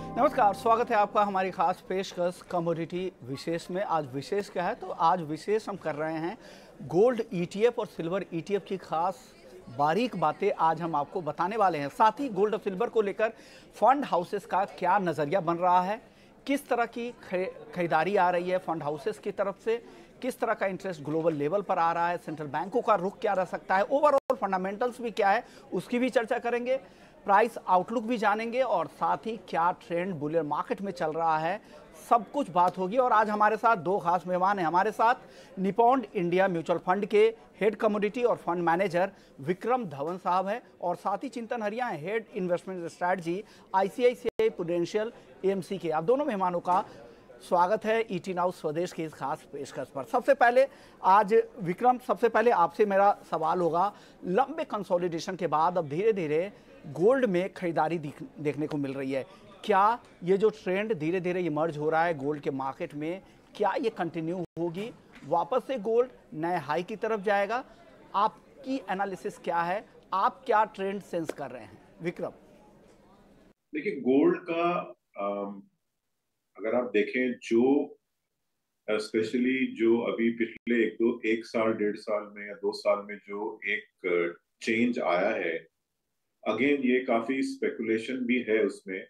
नमस्कार, स्वागत है आपका हमारी खास पेशकश कमोडिटी विशेष में। आज विशेष क्या है, तो आज विशेष हम कर रहे हैं गोल्ड ईटीएफ और सिल्वर ईटीएफ की खास बारीक बातें आज हम आपको बताने वाले हैं। साथ ही गोल्ड और सिल्वर को लेकर फंड हाउसेस का क्या नज़रिया बन रहा है, किस तरह की खरीदारी आ रही है फंड हाउसेस की तरफ से, किस तरह का इंटरेस्ट ग्लोबल लेवल पर आ रहा है, सेंट्रल बैंकों का रुख क्या रह सकता है, ओवरऑल फंडामेंटल्स भी क्या है उसकी भी चर्चा करेंगे, प्राइस आउटलुक भी जानेंगे और साथ ही क्या ट्रेंड बुलियन मार्केट में चल रहा है, सब कुछ बात होगी। और आज हमारे साथ दो खास मेहमान हैं। हमारे साथ निपॉन इंडिया म्यूचुअल फंड के हेड कमोडिटी और फंड मैनेजर विक्रम धवन साहब हैं और साथ ही चिंतन हरिया हैं, head investment strategy ICICI prudential AMC के। आप दोनों मेहमानों का स्वागत है ईटी नाउ स्वदेश की इस खास पेशकश पर। सबसे पहले आज विक्रम, सबसे पहले आपसे मेरा सवाल होगा, लंबे कंसोलिडेशन के बाद अब धीरे धीरे गोल्ड में खरीदारी देखने को मिल रही है। क्या ये जो ट्रेंड धीरे धीरे इमर्ज हो रहा है गोल्ड के मार्केट में, क्या ये कंटिन्यू होगी, वापस से गोल्ड नए हाई की तरफ जाएगा? आपकी एनालिसिस क्या है, आप क्या ट्रेंड सेंस कर रहे हैं विक्रम? देखिए, गोल्ड का अगर आप देखें, जो स्पेशली जो अभी पिछले एक साल 1.5 साल में या 2 साल में जो एक चेंज आया है, अगेन ये काफी स्पेकुलेशन भी है उसमें।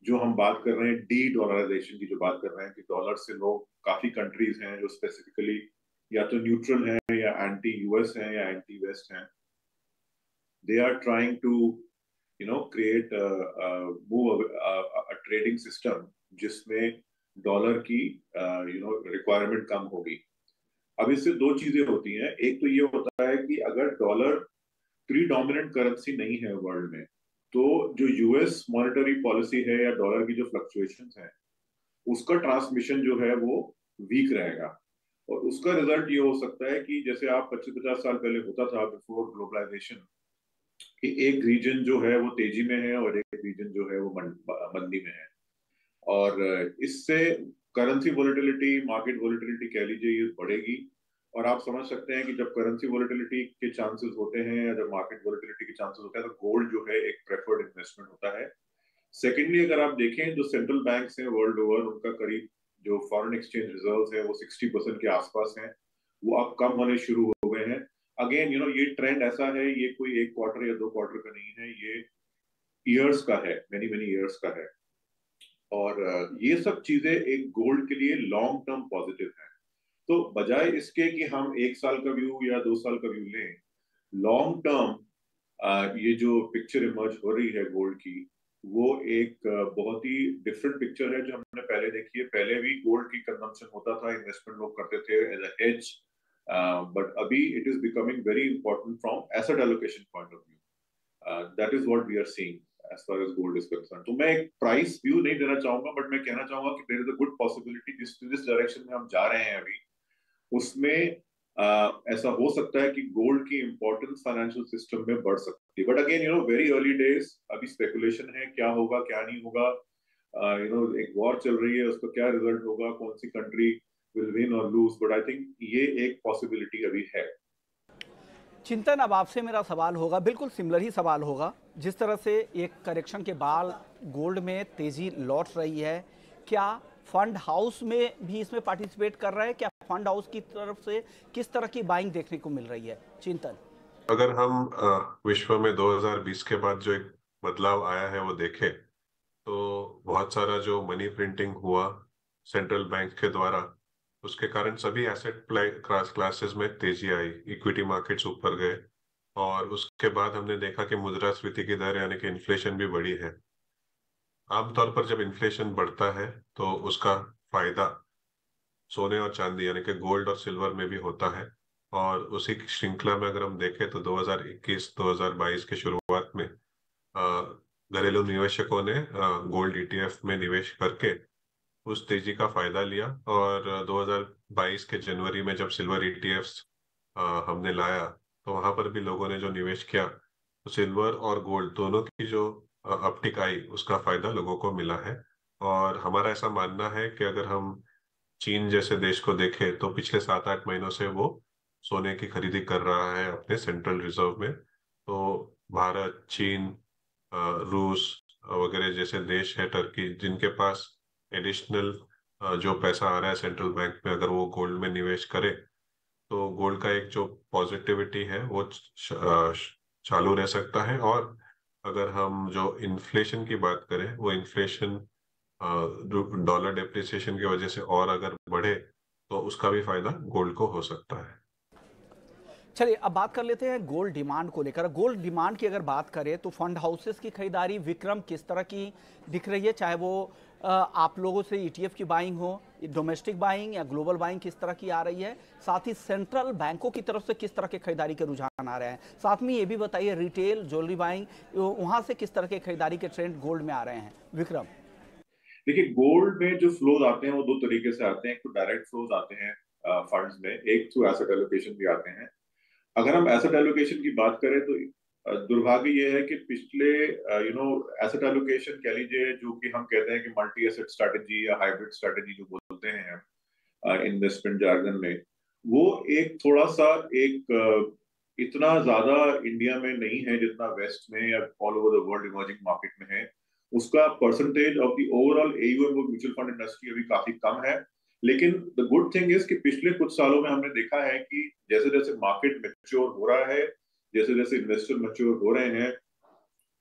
जो हम बात कर रहे हैं डी डॉलराइजेशन की, जो बात कर रहे हैं कि डॉलर से लोग, काफी कंट्रीज हैं जो स्पेसिफिकली या तो न्यूट्रल हैं या एंटी यूएस हैं या एंटी वेस्ट हैं। They are trying to create a trading system जिसमें डॉलर की रिक्वायरमेंट कम होगी। अब इससे दो चीजें होती हैं। एक तो ये होता है कि अगर डॉलर प्रीडोमिनेंट करेंसी नहीं है वर्ल्ड में, तो जो यूएस मॉनेटरी पॉलिसी है या डॉलर की जो फ्लक्चुएशंस है, उसका ट्रांसमिशन जो है वो वीक रहेगा। और उसका रिजल्ट ये हो सकता है कि जैसे आप 25-50 साल पहले होता था बिफोर ग्लोबलाइजेशन, कि एक रीजन जो है वो तेजी में है और एक रीजन जो है वो मंदी में है। और इससे करेंसी वोलेटिलिटी, मार्केट वोलेटिलिटी कह लीजिए, ये बढ़ेगी। और आप समझ सकते हैं कि जब करेंसी वोलेटिलिटी के चांसेस होते हैं या जब मार्केट वोलेटिलिटी के चांसेस होते हैं, तो गोल्ड जो है एक प्रेफर्ड इन्वेस्टमेंट होता है। सेकेंडली, अगर आप देखें जो सेंट्रल बैंक्स हैं वर्ल्ड ओवर, उनका करीब जो फॉरेन एक्सचेंज रिजर्व्स है वो 60% के आसपास हैं। वो अब कम होने शुरू हो गए हैं। अगेन ये ट्रेंड ऐसा है, ये कोई 1 क्वार्टर या 2 क्वार्टर का नहीं है, ये ईयर्स का है, मेनी मेनी ईयर्स का है। और ये सब चीजें एक गोल्ड के लिए लॉन्ग टर्म पॉजिटिव है। तो बजाय इसके कि हम 1 साल का व्यू या 2 साल का व्यू लें, लॉन्ग टर्म ये जो पिक्चर इमर्ज हो रही है गोल्ड की, वो एक बहुत ही डिफरेंट पिक्चर है जो हमने पहले देखी है। पहले भी गोल्ड की कंजम्पशन होता था, इन्वेस्टमेंट लोग करते थे एज अ हेज, बट अभी it is becoming very important from asset allocation point of view. That is what we are seeing as far as gold is concern. तो मैं एक प्राइस व्यू नहीं देना चाहूंगा, बट मैं कहना चाहूंगा कि there is a good possibility जिस डायरेक्शन में हम जा रहे हैं अभी, उसमें ऐसा हो सकता है कि गोल्ड की इंपॉर्टेंस फाइनेंशियल सिस्टम में बढ़ सकती है। But again very early days, अभी स्पेकुलेशन है, क्या होगा क्या नहीं होगा। एक वॉर चल रही है, उसका क्या रिजल्ट होगा, कौन सी कंट्री विल विन और लूज, बट आई थिंक ये एक पॉसिबिलिटी अभी है। चिंतन, अब आपसे मेरा सवाल होगा, बिल्कुल सिमिलर ही सवाल होगा। जिस तरह से एक करेक्शन के बाद गोल्ड में तेजी लौट रही है, क्या फंड हाउस में भी इसमें पार्टिसिपेट कर रहे हैं? क्या फंड हाउस की तरफ से किस तरह की बाइंग देखने को मिल रही है? चिंतन, अगर हम विश्व में 2020 के बाद जो एक बदलाव आया है वो देखें, तो बहुत सारा जो मनी प्रिंटिंग हुआ सेंट्रल बैंक के द्वारा, उसके कारण सभी एसेट क्लासेस में तेजी आई, इक्विटी मार्केट्स ऊपर गए। और उसके बाद हमने देखा कि मुद्रास्फीति की दर यानी कि इन्फ्लेशन भी बढ़ी है। आमतौर पर जब इन्फ्लेशन बढ़ता है तो उसका फायदा सोने और चांदी यानी कि गोल्ड और सिल्वर में भी होता है। और उसी की श्रृंखला में अगर हम देखें तो 2021-2022 की शुरुआत में घरेलू निवेशकों ने गोल्ड ईटीएफ में निवेश करके उस तेजी का फायदा लिया। और 2022 के जनवरी में जब सिल्वर ईटीएफ्स हमने लाया, तो वहां पर भी लोगों ने जो निवेश किया, तो सिल्वर और गोल्ड दोनों की जो अपटिक आई, उसका फायदा लोगों को मिला है। और हमारा ऐसा मानना है कि अगर हम चीन जैसे देश को देखें, तो पिछले 7-8 महीनों से वो सोने की खरीदी कर रहा है अपने सेंट्रल रिजर्व में। तो भारत, चीन, रूस वगैरह जैसे देश है, टर्की, जिनके पास एडिशनल जो पैसा आ रहा है सेंट्रल बैंक में, अगर वो गोल्ड में निवेश करे तो गोल्ड का एक जो पॉजिटिविटी है वो चालू रह सकता है। और अगर हम जो इन्फ्लेशन की बात करें, वो इन्फ्लेशन डॉलर डेप्रिसिएशन की वजह से और अगर बढ़े तो उसका भी फायदा गोल्ड को हो सकता है। चलिए अब बात कर लेते हैं गोल्ड डिमांड को लेकर। गोल्ड डिमांड की अगर बात करें तो फंड हाउसेस की खरीदारी विक्रम किस तरह की दिख रही है, चाहे वो आप लोगों से ईटीएफ की बाइंग हो, डोमेस्टिक बाइंग या ग्लोबल बाइंग किस तरह की आ रही है, साथ ही सेंट्रल बैंकों की तरफ से किस तरह के खरीदारी के रुझान आ रहे हैं, साथ में ये भी बताइए रिटेल ज्वेलरी बाइंग वहां से किस तरह के खरीदारी के ट्रेंड गोल्ड में आ रहे हैं। विक्रम, देखिए, गोल्ड में जो फ्लोज आते हैं वो दो तरीके से आते हैं। एक तो डायरेक्ट फ्लोज आते हैं फंड्स में, एक थ्रू एसेट एलोकेशन भी आते हैं। अगर हम एसेट एलोकेशन की बात करें तो दुर्भाग्य ये है कि पिछले एसेट एलोकेशन कह लीजिए, जो कि हम कहते हैं कि मल्टी एसेट स्ट्रेटेजी या हाइब्रिड स्ट्रेटेजी जो बोलते हैं इन्वेस्टमेंट जार्गन में, वो एक थोड़ा सा इतना ज्यादा इंडिया में नहीं है जितना वेस्ट में या all over the world emerging market में है। उसका percentage of the overall AUM वो म्यूचुअल फंड इंडस्ट्री अभी काफी कम है। लेकिन द गुड थिंग इज कि पिछले कुछ सालों में हमने देखा है कि जैसे जैसे मार्केट मैच्योर हो रहा है, जैसे जैसे इन्वेस्टर मैच्योर हो रहे हैं,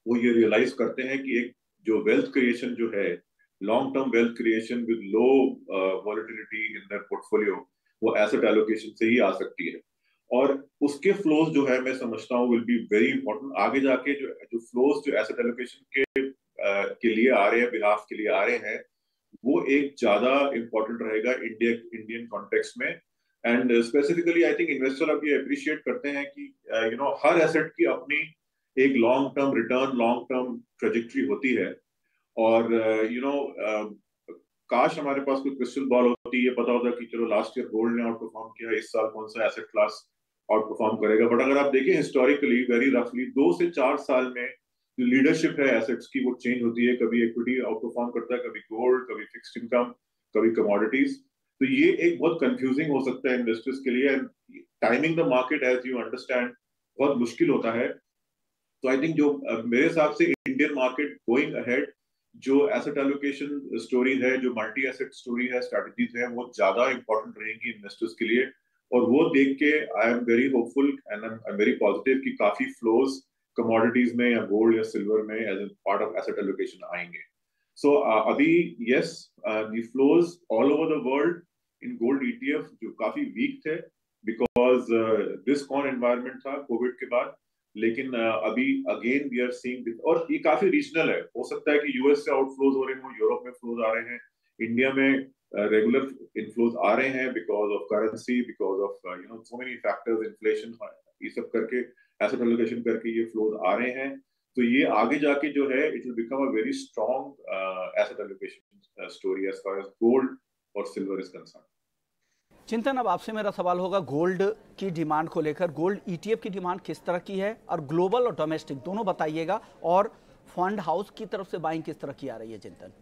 वो ये रियलाइज करते हैं कि एक जो वेल्थ क्रिएशन जो है, long term wealth creation with low volatility in their portfolio, वो एसेट एलोकेशन से ही आ सकती है। और उसके फ्लोज जो है मैं समझता हूँ विल बी वेरी इंपॉर्टेंट आगे जाके। जो जो फ्लोज जो एसेट एलोकेशन के लिए आ रहे हैं, बिहाफ के लिए आ रहे हैं, वो एक ज्यादा इंपॉर्टेंट रहेगा इंडियन कॉन्टेक्स्ट में। And specifically I think investor अब ये अप्रिशिएट करते हैं कि हर एसेट की अपनी एक long term return, long term trajectory होती है। और काश हमारे पास कोई क्रिस्टल बॉल होती, ये पता होता कि चलो लास्ट ईयर गोल्ड ने आउट परफॉर्म किया, इस साल कौन सा एसेट क्लास आउट परफॉर्म करेगा। बट अगर आप देखें हिस्टोरिकली, वेरी रफली 2 से 4 साल में जो लीडरशिप है एसेट्स की वो चेंज होती है। कभी इक्विटी आउट परफॉर्म करता है, कभी गोल्ड, कभी फिक्स्ड इनकम, कभी कमोडिटीज। तो ये एक बहुत कंफ्यूजिंग हो सकता है इन्वेस्टर्स के लिए। Timing the market as you understand बहुत मुश्किल होता है। तो आई थिंक जो मेरे हिसाब से इंडियन मार्केट गोइंग अहेड, जो एसेट एलोकेशन स्टोरी है, जो मल्टी एसेट स्टोरी है, स्ट्रेटजीज है, वो ज्यादा इंपॉर्टेंट रहेंगी इन्वेस्टर्स के लिए। और वो देख के I am very hopeful and I am very positive कि काफी फ्लोज कमोडिटीज में या गोल्ड या सिल्वर में as a part of asset allocation आएंगे। सो अभी yes, the flows all over the world in gold ETF जो काफी वीक थे बिकॉज रिस्क ऑन एनवायरमेंट था कोविड के बाद। लेकिन अभी अगेन वी आर सीइंग, और ये काफी रीजनल है। हो सकता है कि यूएस से आउटफ्लोज हो रहे हो, यूरोप में फ्लोज आ रहे हैं, इंडिया में रेगुलर इनफ्लोज आ रहे हैं because of currency, because of so many factors, inflation, ये सब करके एसेट एलोकेशन करके ये फ्लोज आ रहे हैं। तो ये आगे जाके जो है it will become a very strong asset allocation story as far as gold और सिल्वर इज कंसर्न। चिंतन, अब आपसे मेरा सवाल होगा गोल्ड की डिमांड को लेकर। गोल्ड ईटीएफ की डिमांड किस तरह की है, और ग्लोबल और डोमेस्टिक दोनों बताइएगा, और फंड हाउस की तरफ से बाइंग किस तरह की आ रही है। चिंतन,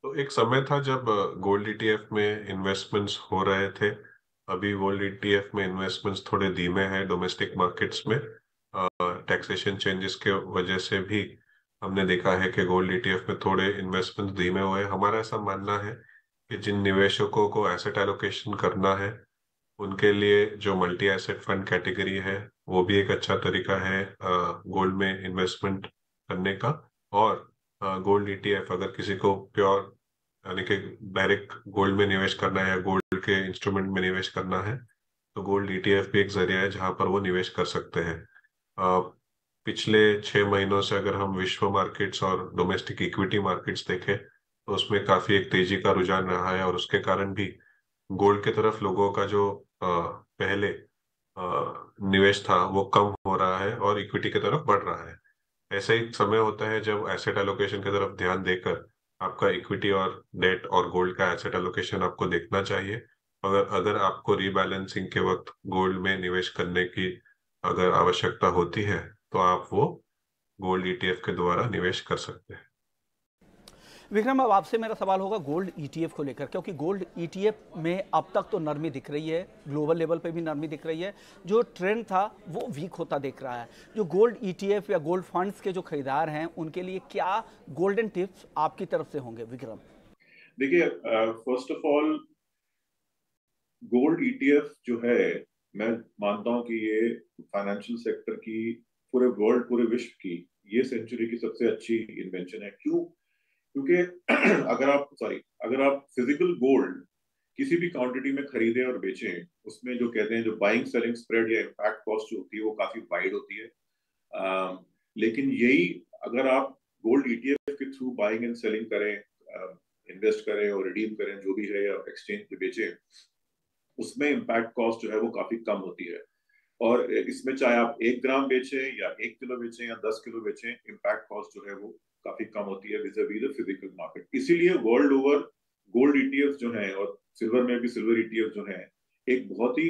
तो एक समय था जब गोल्ड ईटीएफ में इन्वेस्टमेंट्स हो रहे थे। अभी गोल्ड ईटीएफ में इन्वेस्टमेंट्स थोड़े धीमे हैं डोमेस्टिक मार्केट्स में। टैक्सेशन चेंजेस के वजह से भी हमने देखा है कि गोल्ड ईटीएफ में थोड़े इन्वेस्टमेंट्स धीमे हुए। हमारा ऐसा मानना है कि जिन निवेशकों को एसेट एलोकेशन करना है उनके लिए जो मल्टी एसेट फंड कैटेगरी है वो भी एक अच्छा तरीका है गोल्ड में इन्वेस्टमेंट करने का। और गोल्ड ईटीएफ अगर किसी को प्योर यानी कि डायरेक्ट गोल्ड में निवेश करना है या गोल्ड के इंस्ट्रूमेंट में निवेश करना है तो गोल्ड ईटीएफ भी एक जरिया है जहां पर वो निवेश कर सकते हैं। पिछले 6 महीनों से अगर हम विश्व मार्केट्स और डोमेस्टिक इक्विटी मार्केट्स देखें तो उसमें काफी एक तेजी का रुझान रहा है, और उसके कारण भी गोल्ड की तरफ लोगों का जो पहले निवेश था वो कम हो रहा है और इक्विटी की तरफ बढ़ रहा है। ऐसा ही समय होता है जब एसेट एलोकेशन की तरफ ध्यान देकर आपका इक्विटी और डेट और गोल्ड का एसेट एलोकेशन आपको देखना चाहिए। अगर अगर आपको रीबैलेंसिंग के वक्त गोल्ड में निवेश करने की अगर आवश्यकता होती है तो आप वो गोल्ड ईटीएफ के द्वारा निवेश कर सकते हैं। विक्रम, अब आपसे मेरा सवाल होगा गोल्ड ईटीएफ को लेकर, क्योंकि गोल्ड ईटीएफ में अब तक तो नरमी दिख रही है, ग्लोबल लेवल पे भी नरमी दिख रही है। जो ट्रेंड था वो वीक होता दिख रहा है। जो गोल्ड ईटीएफ या गोल्ड फंड्स के जो खरीदार हैं उनके लिए क्या गोल्डन टिप्स आपकी तरफ से होंगे? विक्रम देखिए, first of all gold ETF जो है, मैं मानता हूं कि ये फाइनेंशियल सेक्टर की, पूरे वर्ल्ड, पूरे विश्व की ये सेंचुरी की सबसे अच्छी इन्वेंशन है। क्यों? क्योंकि अगर आप फिजिकल गोल्ड किसी भी क्वांटिटी में खरीदें और बेचें, उसमें जो कहते हैं जो बाइंग सेलिंग स्प्रेड या इम्पैक्ट कॉस्ट जो होती है वो काफी वाइड होती है। लेकिन यही अगर आप गोल्ड ईटीएफ के थ्रू बाइंग एंड सेलिंग करें, इन्वेस्ट करें और रिडीम करें जो भी है, या एक्सचेंज पे बेचें, उसमें इम्पैक्ट कॉस्ट जो है वो काफी कम होती है। और इसमें चाहे आप 1 ग्राम बेचें या 1 किलो बेचें या 10 किलो बेचें, इम्पैक्ट कॉस्ट जो है वो काफी कम होती है विज़-अ-विज़ द फिजिकल मार्केट। इसीलिए वर्ल्ड ओवर गोल्ड ईटीएफ जो है, और सिल्वर में भी सिल्वर ईटीएफ जो है, एक बहुत ही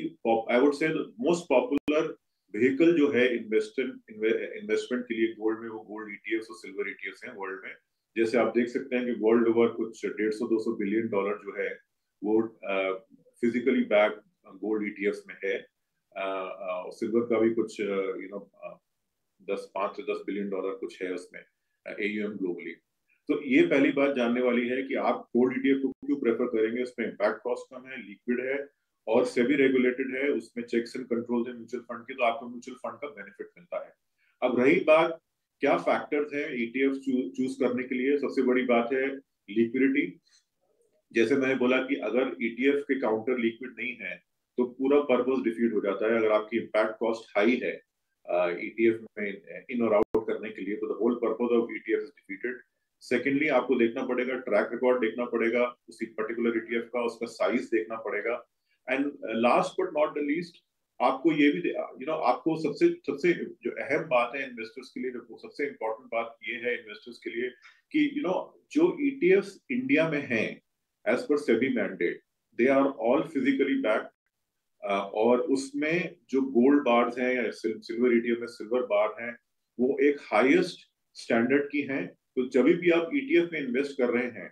I would say most popular vehicle जो है इन्वेस्टमेंट के लिए गोल्ड में, वो गोल्ड ईटीएफ और सिल्वर ईटीएफ हैं वर्ल्ड में। जैसे आप देख सकते हैं कि वर्ल्ड ओवर कुछ 150-200 बिलियन डॉलर जो है वो फिजिकली बैक गोल्ड ईटीएफ में है। सिल्वर का भी कुछ 5 से 10 बिलियन डॉलर कुछ है उसमें एयूएम ग्लोबली। तो ये पहली बात जानने वाली है कि आप गोल्ड ईटीएफ को क्यों प्रेफर करेंगे। उसमें इम्पैक्ट कॉस्ट कम है, लिक्विड है और सेबी रेगुलेटेड है, उसमें चेक्स एंड कंट्रोल है म्यूचुअल फंड के, तो आपको म्यूचुअल फंड का बेनिफिट मिलता है। अब रही बात क्या फैक्टर्स हैं ईटीएफ चूज करने के लिए, सबसे बड़ी बात है लिक्विडिटी। जैसे मैंने बोला कि अगर ईटीएफ के काउंटर लिक्विड नहीं है तो पूरा पर्पस डिफीट हो जाता है। अगर आपकी इम्पैक्ट कॉस्ट हाई है ईटीएफ में इन और आउट करने के लिए, तो the whole purpose of ETF is defeated. Secondly, आपको देखना पड़ेगा, ट्रैक रिकॉर्ड देखना पड़ेगा उसी पर्टिकुलर ईटीएफ का, उसका साइज देखना पड़ेगा। And last but not the least, आपको ये भी आपको सबसे जो अहम बात है इन्वेस्टर्स के लिए, जो सबसे इंपॉर्टेंट बात ये है इन्वेस्टर्स के लिए कि जो ईटीएफ इंडिया में हैं as per SEBI mandate, they are all physically backed, और उसमें जो गोल्ड बार्स हैं या सिल्वर ईटीएफ में सिल्वर बार हैं, वो एक हाईएस्ट स्टैंडर्ड की हैं। तो जब भी आप ईटीएफ में इन्वेस्ट कर रहे हैं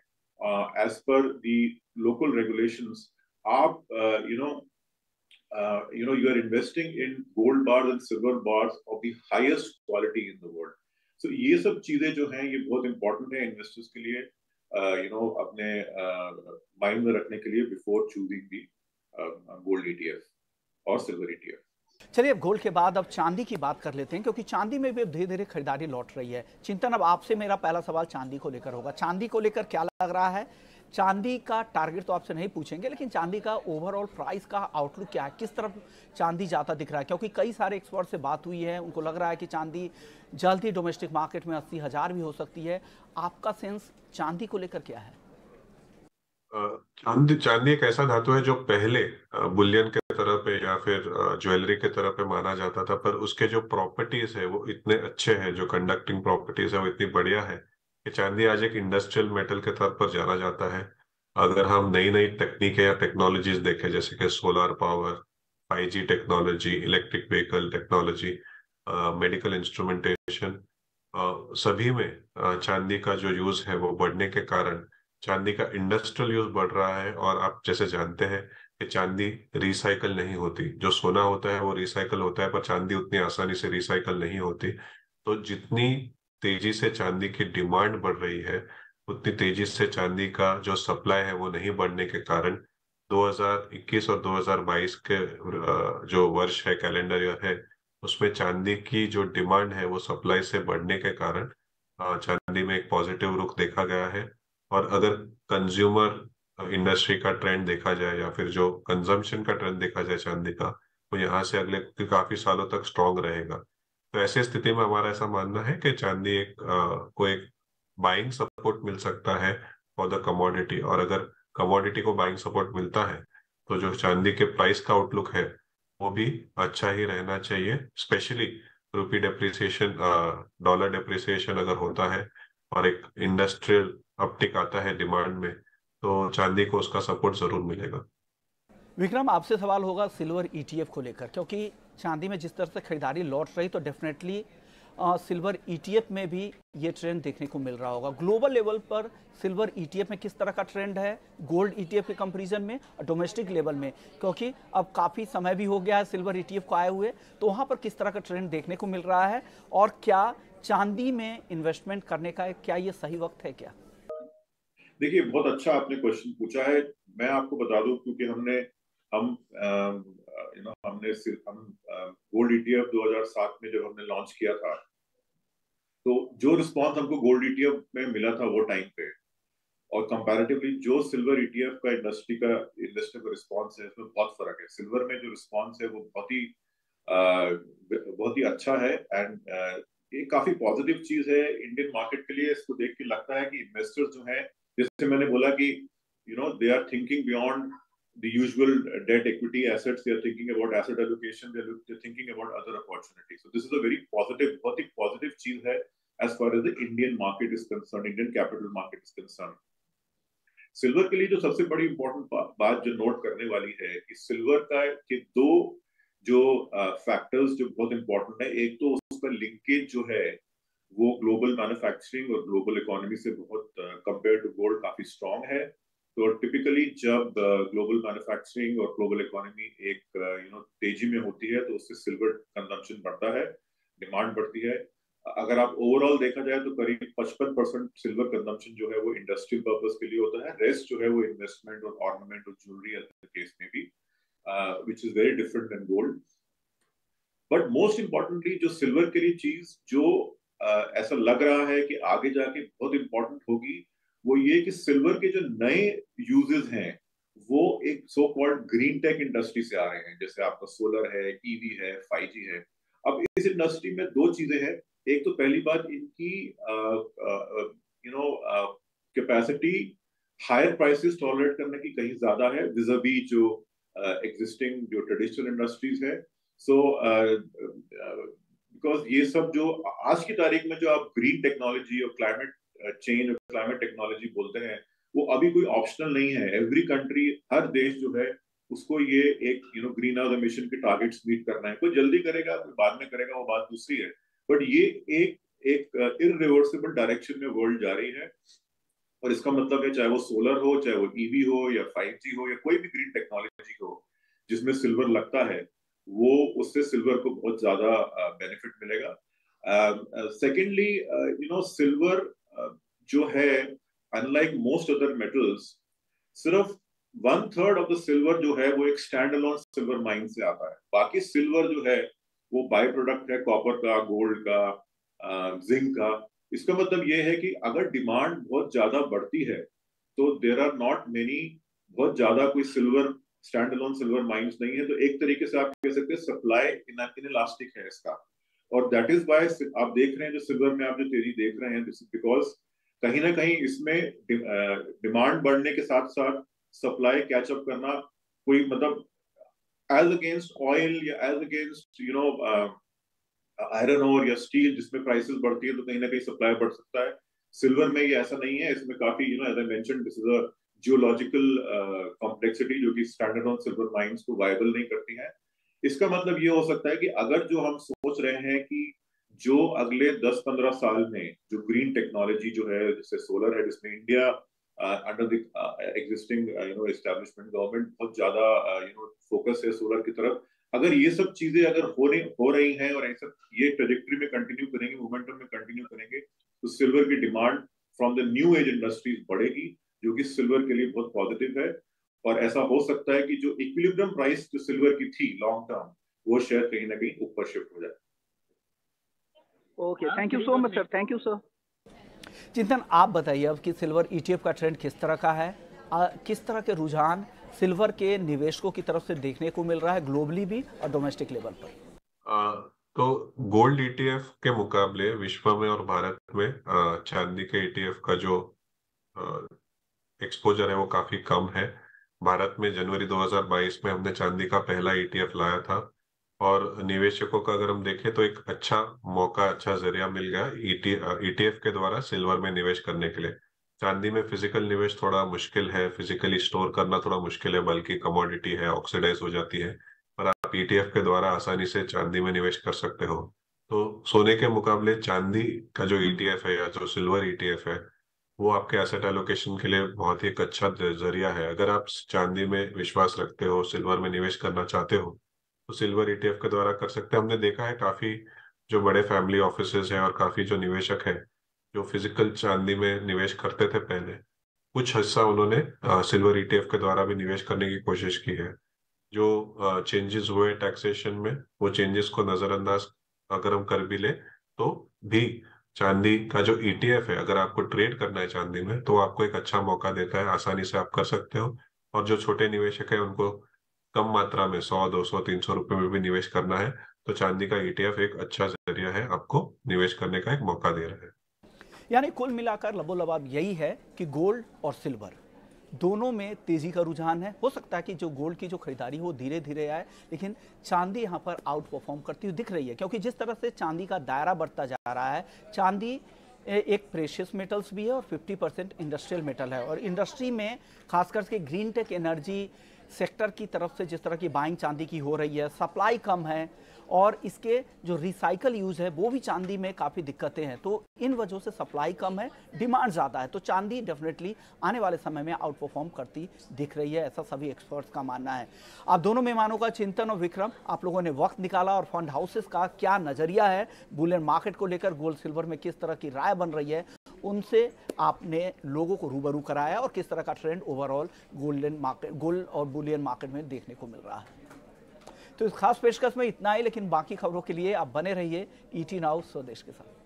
एज पर दी लोकल रेगुलेशंस, आप you are investing in gold bars and silver bars of the highest quality in the world. So ये सब चीजें जो हैं ये बहुत इंपॉर्टेंट है इन्वेस्टर्स के लिए, अपने माइंड में रखने के लिए बिफोर चूजिंग दी गोल्ड ईटीएफ और सिल्वर ईटीएफ। चलिए, अब गोल्ड के बाद अब चांदी की बात कर लेते हैं, क्योंकि चांदी में भी अब धीरे धीरे खरीदारी लौट रही है। चिंतन, अब आपसे मेरा पहला सवाल चांदी को लेकर होगा। चांदी को लेकर क्या लग रहा है? चांदी का टारगेट तो आपसे नहीं पूछेंगे, लेकिन चांदी का ओवरऑल प्राइस का आउटलुक क्या है? किस तरफ चांदी जाता दिख रहा है? क्योंकि कई सारे एक्सपर्ट से बात हुई है, उनको लग रहा है कि चांदी जल्द ही डोमेस्टिक मार्केट में 80,000 भी हो सकती है। आपका सेंस चांदी को लेकर क्या है? चांदी एक ऐसा धातु है जो पहले बुलियन के तरह पे या फिर ज्वेलरी के तरह पे माना जाता था, पर उसके जो प्रॉपर्टीज है वो इतने अच्छे हैं, जो कंडक्टिंग प्रॉपर्टीज है वो इतनी बढ़िया है कि चांदी आज एक इंडस्ट्रियल मेटल के तौर पर जाना जाता है। अगर हम नई नई तकनीकें या टेक्नोलॉजीज देखें, जैसे कि solar power, 5G technology, electric vehicle technology, medical instrumentation, सभी में चांदी का जो यूज है वो बढ़ने के कारण चांदी का इंडस्ट्रियल यूज बढ़ रहा है। और आप जैसे जानते हैं कि चांदी रिसाइकल नहीं होती, जो सोना होता है वो रिसाइकल होता है, पर चांदी उतनी आसानी से रिसाइकल नहीं होती। तो जितनी तेजी से चांदी की डिमांड बढ़ रही है, उतनी तेजी से चांदी का जो सप्लाई है वो नहीं बढ़ने के कारण 2021 और 2022 के जो वर्ष है, कैलेंडर ईयर है, उसमें चांदी की जो डिमांड है वो सप्लाई से बढ़ने के कारण चांदी में एक पॉजिटिव रुख देखा गया है। और अगर कंज्यूमर इंडस्ट्री का ट्रेंड देखा जाए या फिर जो कंजम्पशन का ट्रेंड देखा जाए चांदी का, वो यहाँ से अगले काफी सालों तक स्ट्रॉन्ग रहेगा। तो ऐसी स्थिति में हमारा ऐसा मानना है कि चांदी को एक बाइंग सपोर्ट मिल सकता है फॉर द कमोडिटी, और अगर कमोडिटी को बाइंग सपोर्ट मिलता है तो जो चांदी के प्राइस का आउटलुक है वो भी अच्छा ही रहना चाहिए। स्पेशली रुपी डेप्रिसिएशन, डॉलर डेप्रिसिएशन अगर होता है और एक इंडस्ट्रियल अपटिक आता है डिमांड में, तो चांदी को उसका सपोर्ट जरूर मिलेगा। विक्रम, आपसे सवाल होगा सिल्वर ईटीएफ को लेकर, क्योंकि चांदी में जिस तरह से खरीदारी लौट रही तो डेफिनेटली सिल्वर ईटीएफ में भी ये ट्रेंड देखने को मिल रहा होगा। ग्लोबल लेवल पर सिल्वर ईटीएफ में किस तरह का ट्रेंड है गोल्ड ईटीएफ के कंपैरिजन में और डोमेस्टिक लेवल में, क्योंकि अब काफ़ी समय भी हो गया है सिल्वर ईटीएफ को आए हुए, तो वहाँ पर किस तरह का ट्रेंड देखने को मिल रहा है और क्या चांदी में इन्वेस्टमेंट करने का क्या ये सही वक्त है क्या? देखिए, बहुत अच्छा आपने क्वेश्चन पूछा है। मैं आपको बता दूं, क्योंकि हमने गोल्ड ईटीएफ 2007 में जब हमने लॉन्च किया था, तो जो रिस्पांस हमको गोल्ड ईटीएफ में मिला था वो टाइम पे, और कंपैरेटिवली जो सिल्वर ईटीएफ का इन्वेस्टर का रिस्पांस है, इसमें बहुत फर्क है। सिल्वर में जो रिस्पांस है वो बहुत ही अच्छा है, एंड ये काफी पॉजिटिव चीज है इंडियन मार्केट के लिए। इसको देख के लगता है कि इन्वेस्टर्स जो है, जैसे मैंने बोला कि they are thinking beyond the usual debt equity assets. They are thinking about asset allocation. They're thinking about other opportunities. So this is a very positive, बहुत ही positive चीज है as far as the Indian market is concerned, Indian capital market is concerned. Silver के लिए जो सबसे बड़ी important बात जो नोट करने वाली है कि सिल्वर के दो जो फैक्टर्स जो बहुत इंपॉर्टेंट है, एक तो उसका लिंकेज जो है वो ग्लोबल मैन्युफैक्चरिंग और ग्लोबल इकोनॉमी से बहुत कंपेयर टू गोल्ड काफी स्ट्रांग है। तो टिपिकली जब ग्लोबल मैन्युफैक्चरिंग और ग्लोबल इकोनॉमी एक तेजी में होती है, तो उससे सिल्वर कंजम्पशन बढ़ता है, डिमांड बढ़ती है। अगर आप ओवरऑल देखा जाए तो करीब 55% सिल्वर कंजम्पशन जो है वो इंडस्ट्रियल पर्पस के लिए होता है। रेस्ट जो है वो इन्वेस्टमेंट और ऑर्नामेंट और ज्वेलरी केस में भी, which is very different than gold. But most importantly जो सिल्वर के लिए चीज जो ऐसा लग रहा है कि आगे जाके बहुत इंपॉर्टेंट होगी, वो ये कि सिल्वर के जो नए यूजेस हैं वो एक so called green tech industry से आ रहे हैं। जैसे आपका सोलर है, ईवी है, 5G है। अब इस इंडस्ट्री में दो चीजें हैं। एक तो पहली बात, इनकी कैपेसिटी हायर प्राइसेस टॉलरेट करने की कहीं ज्यादा है विज़ावी जो एग्जिस्टिंग जो ट्रेडिशनल इंडस्ट्रीज है। सो बिकॉज ये सब जो आज की तारीख में जो आप ग्रीन टेक्नोलॉजी और क्लाइमेट चेंज और क्लाइमेट टेक्नोलॉजी बोलते हैं, वो अभी कोई ऑप्शनल नहीं है। एवरी कंट्री, हर देश जो है उसको ये एक ग्रीन हाउस एमिशन के टारगेट्स मीट करना है। कोई जल्दी करेगा, कोई बाद में करेगा, वो बात दूसरी है। बट ये एक इररिवर्सिबल डायरेक्शन में वर्ल्ड जा रही है, और इसका मतलब है चाहे वो सोलर हो, चाहे वो ईवी हो या 5G हो या कोई भी ग्रीन टेक्नोलॉजी हो जिसमें सिल्वर लगता है, वो उससे सिल्वर को बहुत ज्यादा बेनिफिट मिलेगा। सेकेंडली, सिल्वर जो है, अनलाइक मोस्ट अदर मेटल्स, सिर्फ 1/3 ऑफ द सिल्वर जो है वो एक स्टैंड अलोन सिल्वर माइन से आता है। बाकी सिल्वर जो है वो बाय प्रोडक्ट है कॉपर का, गोल्ड का, जिंक का। इसका मतलब ये है कि अगर डिमांड बहुत ज्यादा बढ़ती है तो देयर आर नॉट मेनी, बहुत ज्यादा कोई silver stand alone silver mines नहीं है। तो एक तरीके से आप कह सकते हैं सप्लाई इनइलास्टिक है इसका, और दैट इज वाई आप देख रहे हैं जो सिल्वर में आप जो तेजी देख रहे हैं, दिस इज बिकॉज कहीं ना कहीं इसमें डिमांड बढ़ने के साथ साथ सप्लाई कैचअप करना, कोई मतलब एज अगेंस्ट ऑयल या एज अगेंस्ट आयरन ओर या स्टील जिसमें प्राइसेस बढ़ती है, तो कहीं ना कहीं सप्लाई बढ़ सकता है। सिल्वर में ये ऐसा नहीं है। इसमें काफी as I mentioned, this is a geological complexity जो कि स्टैंडर्ड ऑन सिल्वर माइंस को वायबल नहीं करती है। इसका मतलब ये हो सकता है कि अगर जो हम सोच रहे हैं कि जो अगले 10-15 साल में जो ग्रीन टेक्नोलॉजी जो है, जैसे सोलर है, जिसमें India under the existing establishment government बहुत ज्यादा फोकस है सोलर की तरफ। अगर ये सब चीजें अगर हो रही हैं और ये ट्रेजेक्टरी में कंटिन्यू करेंगे, मोमेंटम में कंटिन्यू करेंगे, तो सिल्वर की demand from the new age industries बढ़ेगी, जो कि सिल्वर के लिए बहुत पॉजिटिव है। और ऐसा हो सकता है कि जो इक्विलिब्रियम प्राइस जो सिल्वर की थी लॉन्ग टर्म, वो शायद कहीं ना कहीं ऊपर शिफ्ट हो जाए। Okay, thank you so much sir, thank you sir. चिंतन, आप बताइए अब कि सिल्वर ईटीएफ का ट्रेंड किस तरह का है, किस तरह के रुझान सिल्वर के निवेशकों की तरफ से देखने को मिल रहा है ग्लोबली भी और डोमेस्टिक लेवल पर? तो गोल्ड ईटीएफ के मुकाबले विश्व में और भारत में चांदी के ईटीएफ का जो एक्सपोजर है वो काफी कम है। भारत में जनवरी 2022 में हमने चांदी का पहला ईटीएफ लाया था, और निवेशकों का अगर हम देखें तो एक अच्छा मौका, अच्छा जरिया मिल गया ईटीएफ के द्वारा सिल्वर में निवेश करने के लिए। चांदी में फिजिकल निवेश थोड़ा मुश्किल है, फिजिकली स्टोर करना थोड़ा मुश्किल है, बल्कि कमोडिटी है, ऑक्सीडाइज हो जाती है। पर आप ईटीएफ के द्वारा आसानी से चांदी में निवेश कर सकते हो। तो सोने के मुकाबले चांदी का जो ईटीएफ है या जो सिल्वर ईटीएफ है वो आपके एसेट एलोकेशन के लिए बहुत ही एक अच्छा जरिया है। अगर आप चांदी में विश्वास रखते हो, सिल्वर में निवेश करना चाहते हो, तो सिल्वर ईटीएफ के द्वारा कर सकते हैं। हमने देखा है काफी जो बड़े फैमिली ऑफिसेज हैं और काफी जो निवेशक हैं जो फिजिकल चांदी में निवेश करते थे पहले, कुछ हिस्सा उन्होंने सिल्वर ईटीएफ के द्वारा भी निवेश करने की कोशिश की है। जो चेंजेस हुए टैक्सेशन में, वो चेंजेस को नजरअंदाज अगर हम कर भी ले तो भी चांदी का जो ईटीएफ है, अगर आपको ट्रेड करना है चांदी में, तो आपको एक अच्छा मौका देता है, आसानी से आप कर सकते हो। और जो छोटे निवेशक है उनको कम मात्रा में 100, 200, 300 रुपए में भी निवेश करना है, तो चांदी का ईटीएफ एक अच्छा जरिया है, आपको निवेश करने का एक मौका दे रहा है। यानी कुल मिलाकर लबोलबाब यही है कि गोल्ड और सिल्वर दोनों में तेजी का रुझान है। हो सकता है कि जो गोल्ड की जो खरीदारी हो धीरे धीरे आए, लेकिन चांदी यहाँ पर आउट परफॉर्म करती हुई दिख रही है, क्योंकि जिस तरह से चांदी का दायरा बढ़ता जा रहा है, चांदी एक प्रेशियस मेटल्स भी है और 50% इंडस्ट्रियल मेटल है। और इंडस्ट्री में खासकर के ग्रीन टेक एनर्जी सेक्टर की तरफ से जिस तरह की बाइंग चांदी की हो रही है, सप्लाई कम है और इसके जो रिसाइकल यूज़ है वो भी चांदी में काफ़ी दिक्कतें हैं, तो इन वजहों से सप्लाई कम है, डिमांड ज़्यादा है। तो चांदी डेफिनेटली आने वाले समय में आउट परफॉर्म करती दिख रही है, ऐसा सभी एक्सपर्ट्स का मानना है। आप दोनों मेहमानों का चिंतन और विक्रम, आप लोगों ने वक्त निकाला और फंड हाउसेस का क्या नज़रिया है बुलियन मार्केट को लेकर, गोल्ड सिल्वर में किस तरह की राय बन रही है, उनसे आपने लोगों को रूबरू कराया और किस तरह का ट्रेंड ओवरऑल गोल्ड और बुलियन मार्केट में देखने को मिल रहा है। तो इस खास पेशकश में इतना ही, लेकिन बाकी खबरों के लिए आप बने रहिए ईटी नाउ स्वदेश के साथ।